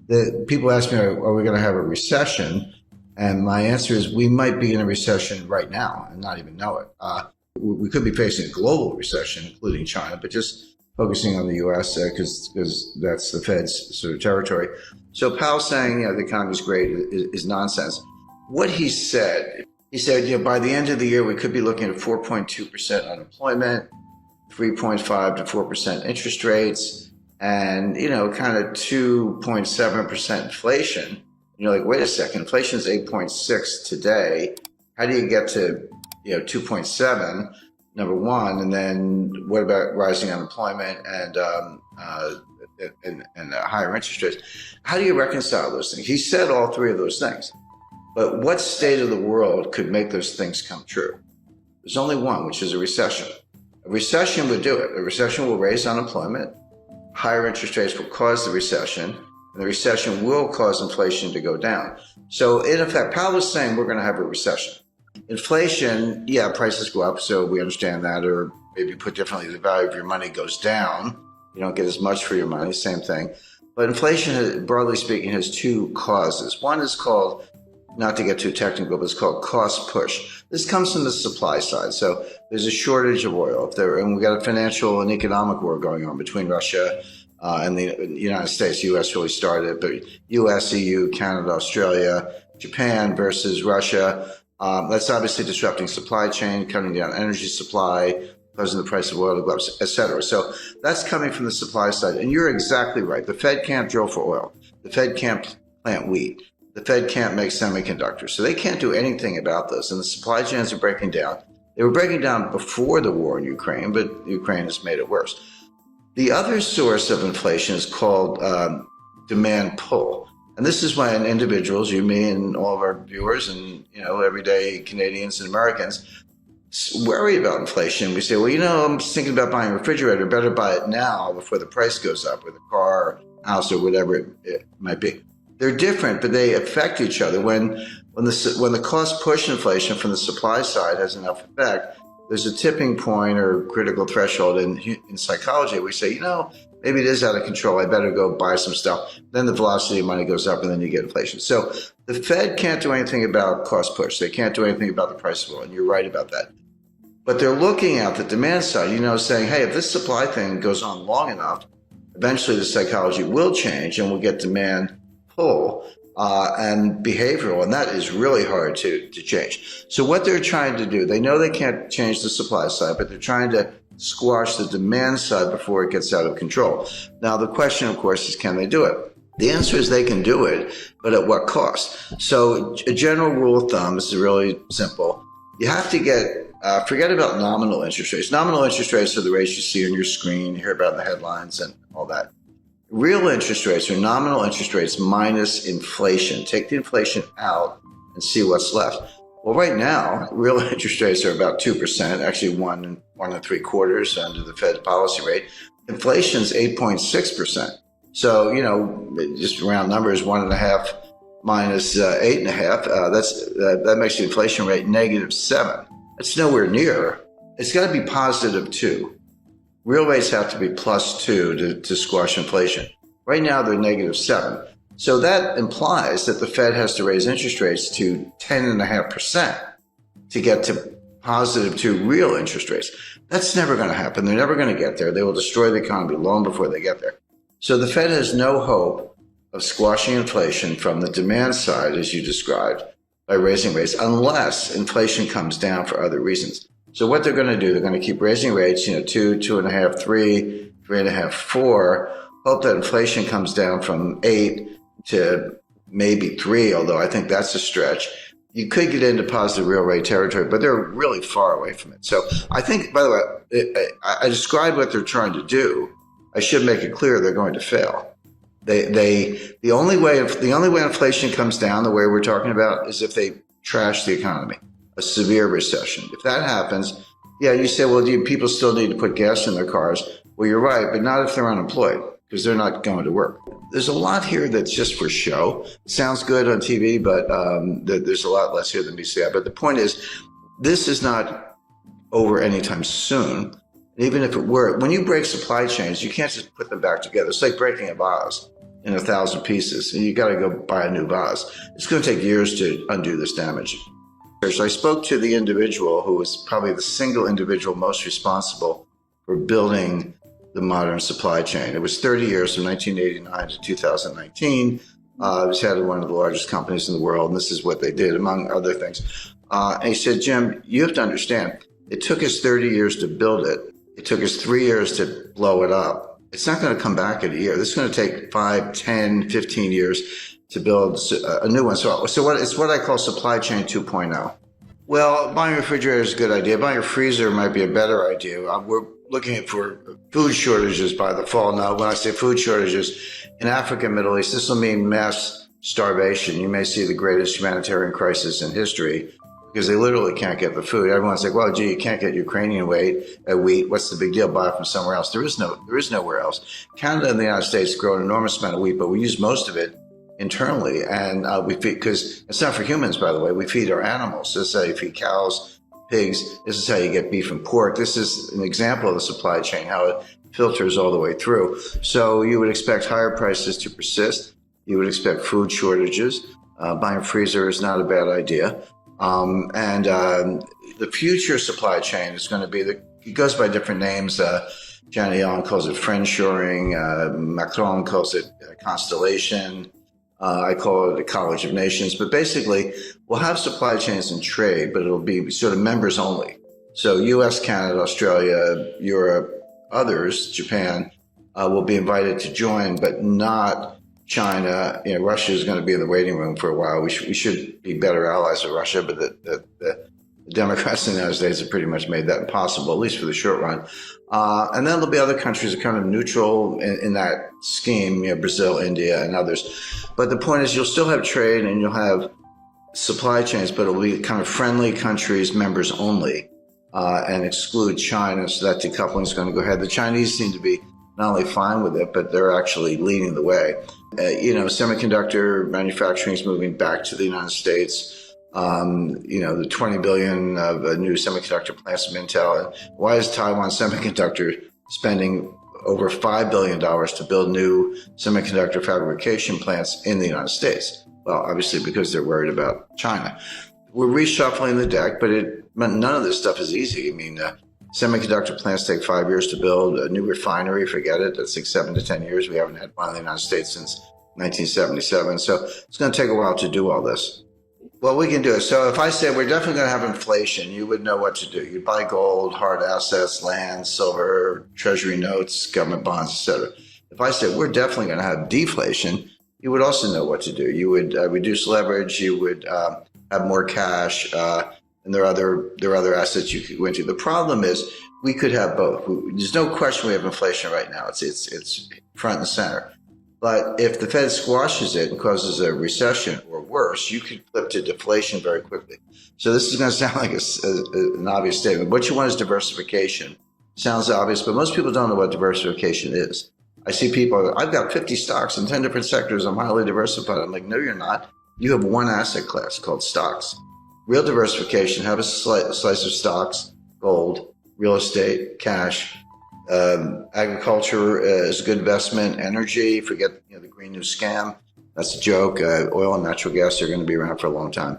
The people ask me, are we going to have a recession? And my answer is we might be in a recession right now and not even know it. We could be facing a global recession, including China, but just focusing on the U.S. Because that's the Fed's sort of territory. So Powell saying, the economy's great is nonsense. What he said, by the end of the year, we could be looking at 4.2% unemployment, 3.5 to 4% interest rates, and, kind of 2.7% inflation. Like, wait a second, inflation is 8.6 today. How do you get to, 2.7, number one? And then what about rising unemployment and higher interest rates? How do you reconcile those things? He said all three of those things. But what state of the world could make those things come true? There's only one, which is a recession. A recession would do it. A recession will raise unemployment. Higher interest rates will cause the recession. And the recession will cause inflation to go down. So in effect, Powell is saying we're going to have a recession. Inflation, prices go up, so we understand that. Or maybe put differently, the value of your money goes down. You don't get as much for your money, same thing. But inflation, broadly speaking, has two causes. One is called, not to get too technical, but it's called cost push. This comes from the supply side. So there's a shortage of oil. And we've got a financial and economic war going on between Russia and the United States. The U.S. really started, but U.S., EU, Canada, Australia, Japan versus Russia. That's obviously disrupting supply chain, cutting down energy supply, causing the price of oil to go up, et cetera. So that's coming from the supply side. And you're exactly right. The Fed can't drill for oil. The Fed can't plant wheat. The Fed can't make semiconductors. So they can't do anything about this. And the supply chains are breaking down. They were breaking down before the war in Ukraine, but Ukraine has made it worse. The other source of inflation is called demand pull. And this is when individuals, you, me, and all of our viewers and, everyday Canadians and Americans worry about inflation. We say, well, I'm just thinking about buying a refrigerator. Better buy it now before the price goes up, or the car, house, or whatever it might be. They're different, but they affect each other. When the cost push inflation from the supply side has enough effect, there's a tipping point or critical threshold in psychology. We say, maybe it is out of control. I better go buy some stuff. Then the velocity of money goes up, and then you get inflation. So the Fed can't do anything about cost push. They can't do anything about the price of oil, and you're right about that. But they're looking at the demand side, saying, hey, if this supply thing goes on long enough, eventually the psychology will change, and we'll get demand pull and behavioral, and that is really hard to change. So what they're trying to do, they know they can't change the supply side, but they're trying to squash the demand side before it gets out of control. Now, the question, of course, is can they do it? The answer is they can do it, but at what cost? So a general rule of thumb, this is really simple. You have to forget about nominal interest rates. Nominal interest rates are the rates you see on your screen, you hear about in the headlines and all that. Real interest rates are nominal interest rates minus inflation. Take the inflation out and see what's left. Well, right now, real interest rates are about 2%, actually 1.75% under the Fed's policy rate. Inflation's 8.6%. So, just round numbers, 1.5 minus 8.5, that makes the inflation rate -7. It's nowhere near. It's got to be +2. Real rates have to be +2 to squash inflation. Right now, they're -7. So that implies that the Fed has to raise interest rates to 10.5% to get to +2 real interest rates. That's never going to happen. They're never going to get there. They will destroy the economy long before they get there. So the Fed has no hope of squashing inflation from the demand side, as you described, by raising rates, unless inflation comes down for other reasons. So what they're going to do, they're going to keep raising rates, 2, 2.5, 3, 3.5, 4, hope that inflation comes down from 8 to maybe 3, although I think that's a stretch. You could get into positive real rate territory, but they're really far away from it. So I think, by the way, I described what they're trying to do. I should make it clear they're going to fail. The only way inflation comes down, the way we're talking about, is if they trash the economy, a severe recession. If that happens, you say, well, do people still need to put gas in their cars? Well, you're right, but not if they're unemployed, because they're not going to work. There's a lot here that's just for show. It sounds good on TV, but there's a lot less here than meets the eye. But the point is, this is not over anytime soon. Even if it were, when you break supply chains, you can't just put them back together. It's like breaking a vase. in 1,000 pieces. And you got to go buy a new vase. It's going to take years to undo this damage. So I spoke to the individual who was probably the single individual most responsible for building the modern supply chain. It was 30 years from 1989 to 2019. It was head of one of the largest companies in the world, and this is what they did, among other things. And he said, Jim, you have to understand, it took us 30 years to build it. It took us 3 years to blow it up. It's not going to come back in a year. This is going to take 5, 10, 15 years to build a new one. So it's what I call supply chain 2.0. Well, buying a refrigerator is a good idea. Buying a freezer might be a better idea. We're looking for food shortages by the fall. Now, when I say food shortages, in Africa and Middle East, this will mean mass starvation. You may see the greatest humanitarian crisis in history because they literally can't get the food. Everyone's like, well, gee, you can't get Ukrainian wheat. What's the big deal? Buy it from somewhere else. There is nowhere else. Canada and the United States grow an enormous amount of wheat, but we use most of it internally, and we feed, because it's not for humans, by the way. We feed our animals. This is how you feed cows, pigs. This is how you get beef and pork. This is an example of the supply chain, how it filters all the way through. So you would expect higher prices to persist. You would expect food shortages. Buying a freezer is not a bad idea. The future supply chain is going to be it goes by different names. Janet Yellen calls it friendshoring. Macron calls it constellation. I call it a college of nations. But basically, we'll have supply chains and trade, but it'll be sort of members only. So US, Canada, Australia, Europe, others, Japan, will be invited to join, but not China. Russia is going to be in the waiting room for a while. We should be better allies of Russia, but the Democrats in the United States have pretty much made that impossible, at least for the short run. And then there'll be other countries that are kind of neutral in that scheme, Brazil, India, and others. But the point is, you'll still have trade and you'll have supply chains, but it'll be kind of friendly countries, members only, and exclude China. So that decoupling is going to go ahead. The Chinese seem to be not only fine with it, but they're actually leading the way. Semiconductor manufacturing is moving back to the United States. The 20 billion of new semiconductor plants from Intel. And why is Taiwan Semiconductor spending over $5 billion to build new semiconductor fabrication plants in the United States? Well, obviously because they're worried about China. We're reshuffling the deck, but none of this stuff is easy. Semiconductor plants take 5 years to build. A new refinery, forget it. That's like 7 to 10 years. We haven't had one in the United States since 1977. So it's going to take a while to do all this. Well, we can do it. So if I say we're definitely going to have inflation, you would know what to do. You buy gold, hard assets, land, silver, treasury notes, government bonds, etc. If I said we're definitely going to have deflation, you would also know what to do. You would reduce leverage. You would have more cash, and there are other assets you could go into. The problem is we could have both. There's no question we have inflation right now. It's front and center. But if the Fed squashes it and causes a recession or worse, you could flip to deflation very quickly. So this is going to sound like an obvious statement. What you want is diversification. Sounds obvious, but most people don't know what diversification is. I see people, I've got 50 stocks in 10 different sectors. I'm highly diversified. I'm like, no, you're not. You have one asset class called stocks. Real diversification, have a slice of stocks, gold, real estate, cash. Agriculture is a good investment. Energy, forget the Green New Scam. That's a joke. Oil and natural gas are going to be around for a long time.